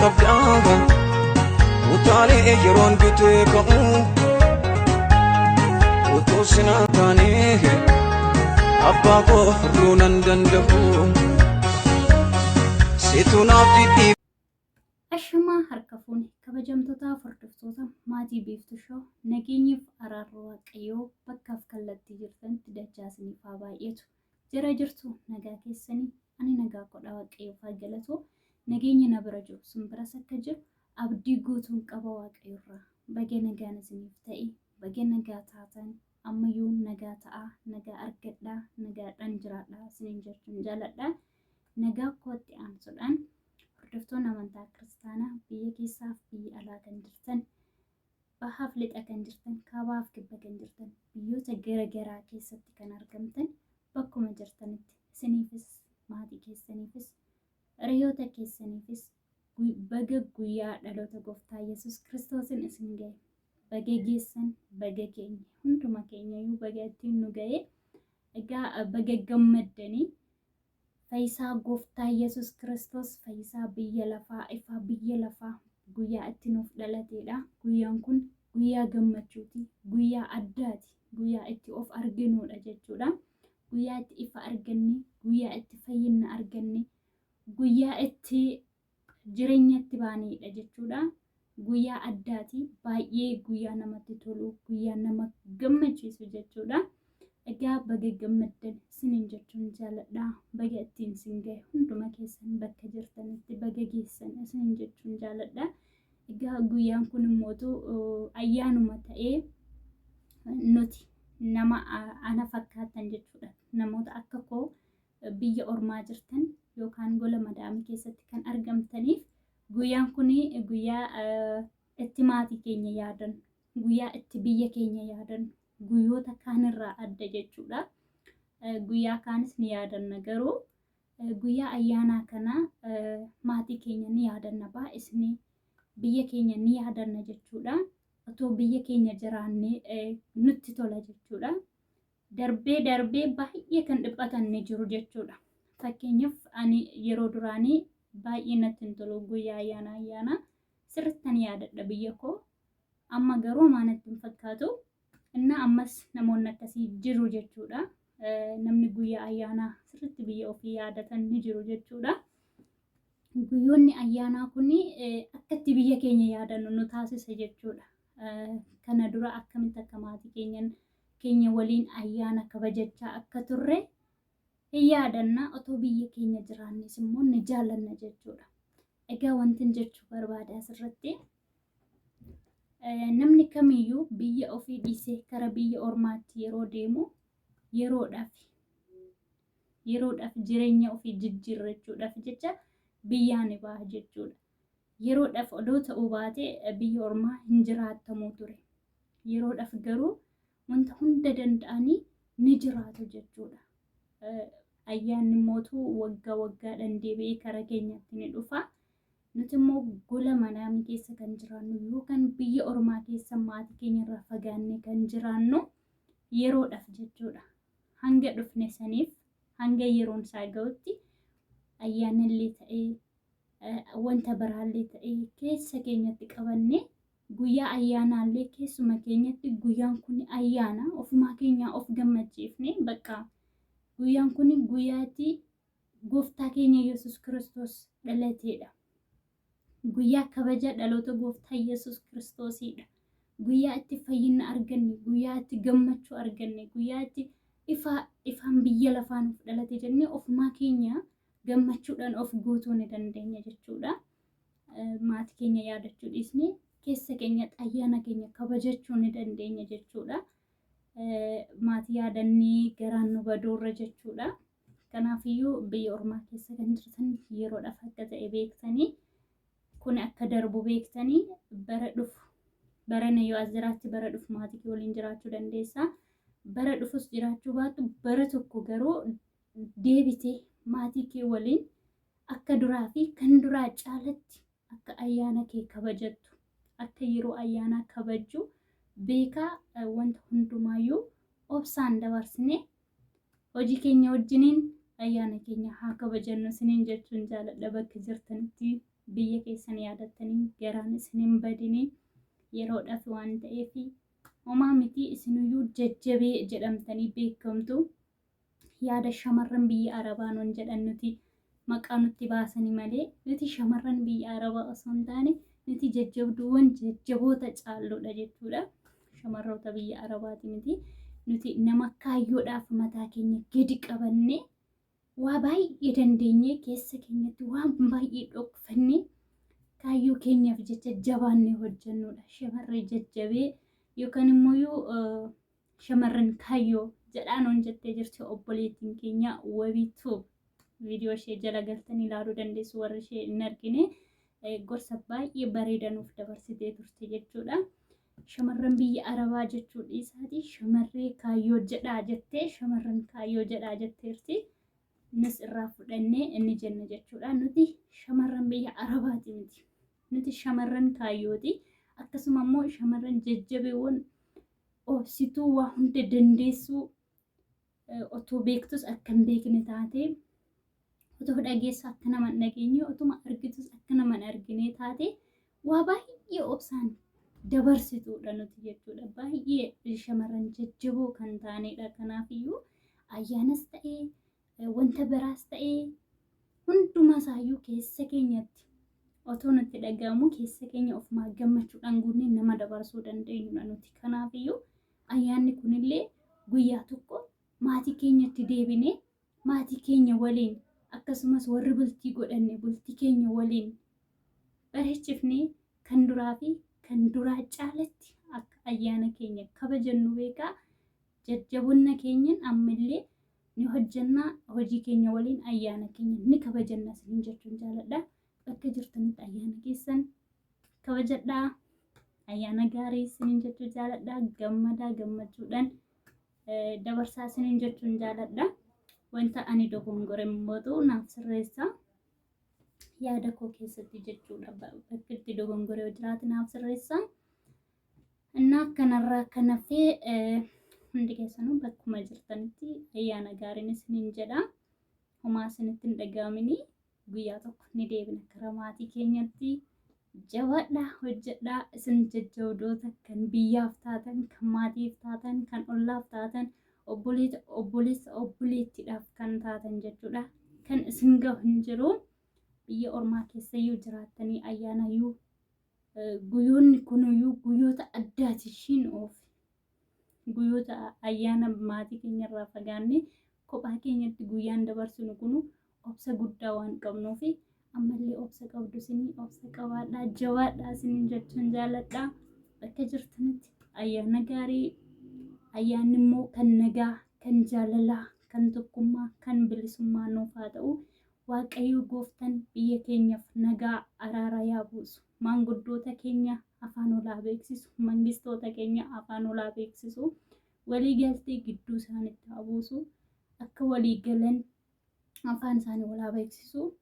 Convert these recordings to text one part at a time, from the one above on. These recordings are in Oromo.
qabdaa utaalee yeroon bitee ka'u utuu sinaa taanee abbaa koo furuu nan danda'u situ naaf didhii. Ashamaa harka fuune kabajamtootaa hordoftoota maatii Biiftuu Shoo nageenyaaf araarri waaqayyoo bakkaaf kallattii jirtanitti dachaa isiniif haa baay'atu. Jara jirtu nagaa keessanii ani nagaa godha waaqayyoof haa galatu. Nageenya na bira jiru simbiras akka jiru abdii guutuun qaba waaqayyoorraa. Baga nagaan isiniif ta'e baga nagaa taatan ammayyuu nagaa ta'a nagaa argadhaa nagaadhaan jiraadhaa isiniin jechuun jaaladha. Nagaa kootti aansuudhaan hordoftoonni amantaa kiristaanaa biyya keessaaf biyya alaa kan jirtan bahaaf lixa kan jirtan kaabaaf kibba kan jirtan biyyoota garaagaraa keessatti kan argamtan bakkuma jirtanitti isiniifis maatii keessaniifis hiriyoota keessaniifis baga guyyaa dhaloota gooftaa Yesuus Kiristoosin isin ga'e baga geessan baga keenya hunduma keenyayyuu baga ittiin nu ga'e egaa baga gammaddanii Fayyisaa gooftaa Yesuus Kiristoos fayyisaa biyya lafaa ifaa biyya lafaa guyyaa itti nuuf dhalateedha. Guyyaan kun guyyaa gammachuuti, guyyaa addaati, guyyaa itti of arginuudha jechuudha. Guyyaa itti ifa arganne, guyyaa itti fayyina arganne, guyyaa itti jireenya itti baaneedha jechuudha. Guyyaa addaati, baay'ee guyyaa namatti tolu, guyyaa nama gammachiisu jechuudha. Egaa baga gammaddan isiniin jechuun jaaladha. Baga ittiin isin ga'e hunduma keessan bakka jirtanitti baga geessan isiniin jechuun jaaladha. Egaa guyyaan kun immoo ayyaanuma ta'ee nuti nama ana fakkaatan jechuudha. Namoota akka koo biyya ormaa jirtan yookaan gola madaamii keessatti kan argamtaniif guyyaan kun guyyaa itti maatii keenya yaadan, guyyaa itti biyya keenya yaadan. Guyyoota kaanirraa adda jechuudha. Guyyaa kaanis ni yaadanna garuu guyyaa ayyaanaa kana maatii keenya ni yaadanna baay'isni biyya keenya ni yaadanna jechuudha. Otoo biyya keenya jiraannee nutti tola jechuudha. Darbee baay'ee kan dhiphatan ni jiru jechuudha. Fakkeenyaaf ani yeroo duraanii baay'ee natti hin tolu guyyaa ayyaanaa sirriittan yaadadha biyya koo amma garuu maanatti hin fakkaatu. Inna ammas namoonni akkasii jiru jechuudha. Namni guyyaa ayyaanaa sirriitti biyya ofii yaadatan ni jiru jechuudha. Guyyoonni ayyaanaa kun akkatti biyya keenya yaadannu nu taasisa jechuudha. Kana dura akkamitti akka maatii keenya waliin ayyaana kabajachaa akka turre hin yaadanna otoo biyya keenya jiraannes immoo ni jaallanna jechuudha. Egaa wantin jechuu barbaada asirratti namni kamiyyuu biyya ofii dhiisee kara biyya ormaatti yeroo deemu yeroodhaaf jireenya ofii jijjiirrachuudhaaf jecha biyyaa ni baha jechuudha. Yeroodhaaf odoo ta'uu baate biyya ormaa hin jiraatamu ture. Yeroodhaaf garuu wanta hunda danda'anii ni jiraatu jechuudha. Ayyaanni mootuu waggaa waggaadhaan deebi'ee kara keenyatti ni dhufa. Nuti immoo gola madaamii keessa kan jiraannu yookaan biyya ormaa keessa maatii keenyarraa fagaannee kan jiraannu yeroodhaaf jechuudha. Hanga dhufne saniif hanga yeroon isaa ga'utti ayyaanallee ta'ee wanta biraallee ta'ee keessa keenyatti qabannee guyyaa ayyaanaallee keessuma keenyatti guyyaan kun ayyaana ofumaa keenyaa of gammachiifne bakka guyyaan kun guyyaatti gooftaa keenya Yesuus Kiristoos dhalateedha. Guyyaa kabaja dhaloota gooftaa Yesuus Kiristoosidha. Guyyaa itti fayyina arganne, guyyaa itti gammachuu arganne, guyyaa itti ifaan biyya lafaan of dhalate jennee ofumaa keenya gammachuudhaan of guutuu ni dandeenya jechuudha. Maatii keenya yaadachuu dhiisnee keessa keenyatti ayyaana keenya kabajachuu ni dandeenya jechuudha. Maatii yaadannee garaan nu badoorra jechuudha. Kanaafiyyuu biyya ormaa keessa kan jirtan yeroodhaaf akka ta'e beektanii kun akka darbu beektanii bara dhufu barana yoo as jiraatti bara dhufu maatii kee waliin jiraachuu dandeessa. Bara dhufus jiraachuu baattu bara tokko garuu deebitee maatii kee waliin akka duraa fi kan duraa caalatti akka ayyaana kee kabajattu akka yeroo ayyaanaa kabajju beekaa wanta hundumaayyuu obsaan dabarsine hojii keenya wajjiniin ayyaana keenya haa kabajannu isiniin jechuun jaaladha bakka jirtanitti biyya keessan yaadattanii garaan isin hin badine yeroodhaaf waan ta'eef homaa miti isinuyyuu jajjabee jedhamtanii beekamtu. Yaada shamarran biyya Arabaa non jedhan nuti maqaa nutti baasanii malee nuti shamarran biyya Arabaa osoo hin taane nuti jajjabduuwwan jajjaboota caalluudha jechuudha. Shamarroota biyya Arabaati miti. Nuti nama kaayyoodhaaf mataa keenya gadi qabannee waa baay'ee dandeenyee keessa keenyatti waan baay'ee dhokfannee kaayyoo keenyaaf jecha jabaannee hojjennudha. Shamarree jajjabee yookaan immoo shamarran kaayyoo jedhaan on jettee jirti obboleettiin keenya Wabituu. Viidiyoo ishee jala galtanii ilaaluu dandeessu warri ishee hin argine. Gorsa baay'ee bareedaa nuuf dabarsitee turte jechuudha. Shamarran biyya Arabaa jechuudha isaati. Shamarree kaayyoo jedhaa jettee shamarran kaayyoo jedhaa jetteerti. Innis irraa fudhannee inni jenna jechuudha. Nuti shamarran biyya Arabaati miti. Nuti shamarran kaayyooti. Akkasuma immoo shamarran jajjabeewwan obsituu waa hunda dandeessuu otoo beektus akka hin beekne taate otoo dhageessu akka nama hin dhageenye otuma argitus akka nama hin argine taate waa baay'ee obsaan dabarsituudha nuti jechuudha. Baay'ee shamarran jajjaboo kan taanedha. Kanaafiyyuu ayyaanas ta'ee wanta biraas ta'ee hundumaa isaayyuu keessa keenyatti otoo nutti dhagahamu keessa keenya ofumaa gammachuudhaan guunnee nama dabarsuu dandeenyudha nuti. Kanaafiyyuu ayyaanni kunillee guyyaa tokko maatii keenyatti deebinee maatii keenya waliin akkasumas warri bultii godhanne bultii keenya waliin bareechifnee kan duraa fi kan duraa caalatti akka ayyaana keenya kabajannu beekaa. Jajjabummaa keenyan ammallee ni hojjannaa hojii keenya waliin ayyaana keenya ni kabajanna isin jechuun jaaladha. Bakka jirtanitti ayyaana keessan kabajadhaa. Ayyaana gaarii isin jechuun jaaladha. Gammadaa gammachuudhaan dabarsaa isin jechuun jaaladha. Wanta ani dogongore mootu naaf sirreessa. Yaada koo keessatti jechuudha. Bakka itti dogongore jiraatu naaf sirreessa. Innaa kanarraa kan hafee hundi keessanuu bakkuma jirtanitti ayyaana gaariin isin jedha. Homaa isinitti hin dhaga'amini. Guyyaa tokko ni deebina karaa maatii keenyatti. Jabaadhaa hojjedhaa. Isin jajjabdoota kan biyyaaf taatan, kan maatiif taatan, kan ollaaf taatan, obboleessa obboleettiidhaaf kan taatan jechuudha. Kan isin gahu hin jiru. Biyya ormaa keessayyuu jiraattanii ayyaanayyuu guyyoonni kunuyyuu guyyoota addaati ishiin oofu. Guyyoota ayyaana maatii keenyarraa fagaannee kophaa keenyatti guyyaan dabarsinu kunu obsa guddaa waan qabnuufi ammallee obsa qabdu isinii obsa qabaadhaa. Jabaadhaa isin jechuun jaaladhaa. Bakka jirtanitti ayyaana gaarii. Ayyaanni immoo kan nagaa, kan jaalalaa, kan tokkummaa, kan bilisummaa nuuf haa ta'u. Waaqayyo gooftaan biyya keenyaaf nagaa araara yaa buusu. Maanguddoota keenya afaan olaa beeksisu. Mangistoota keenya afaan olaa beeksisu. Waliigaltee gidduu isaanitti haa buusu. Akka waliigalan afaan isaanii olaa beeksisu.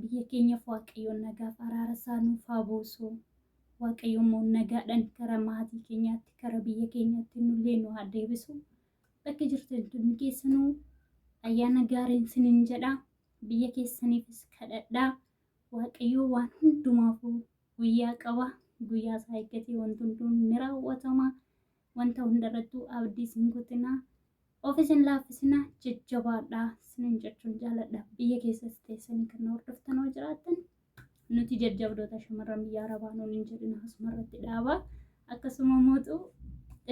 Biyya keenyaaf waaqayyoon nagaaf araara isaa nuuf haa buusu. Waaqayyo immoo nagaadhaan karaa maatii keenyaatti karaa biyya keenyaatti nullee nu haa deebisu. Bakka jirtan keessanuu ayyaana gaariin isiniin jedha. Biyya keessaniifis kadhadhaa. Waaqayyo waan hundumaafuu guyyaa qaba. Guyyaa isaa eeggatee wanti hunduun ni raawwatama. Wanta hundarrattuu abdii isin kutinaa. Of isin laaffisinaa jajjabaadhaa isiniin jechuun jaaladha. Biyya keessas teessanii kan hordoftan hoo jiraattan nuti jajjabdoota shamarran biyya Arabaa nuun hin jedhin asumarratti dhaabaa. Akkasuma mootu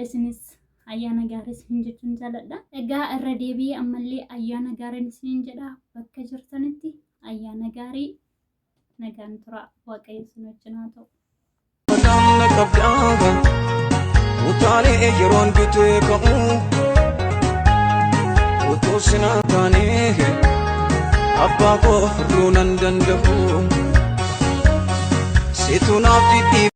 isinis ayyaana gaarii isin jechuun jaaladha. Egaa irra deebi'ee ammallee ayyaana gaariin isin jedha. Bakka jirtanitti ayyaana gaarii. Nagaan tura. Waaqayyo isin wajjin haa ta'u. Madaan qabdaaga utaalee yeroon bitee ka'u otoo sinaa taanee abbaa koo furuu nan danda'u. Situ naaf didhiiba.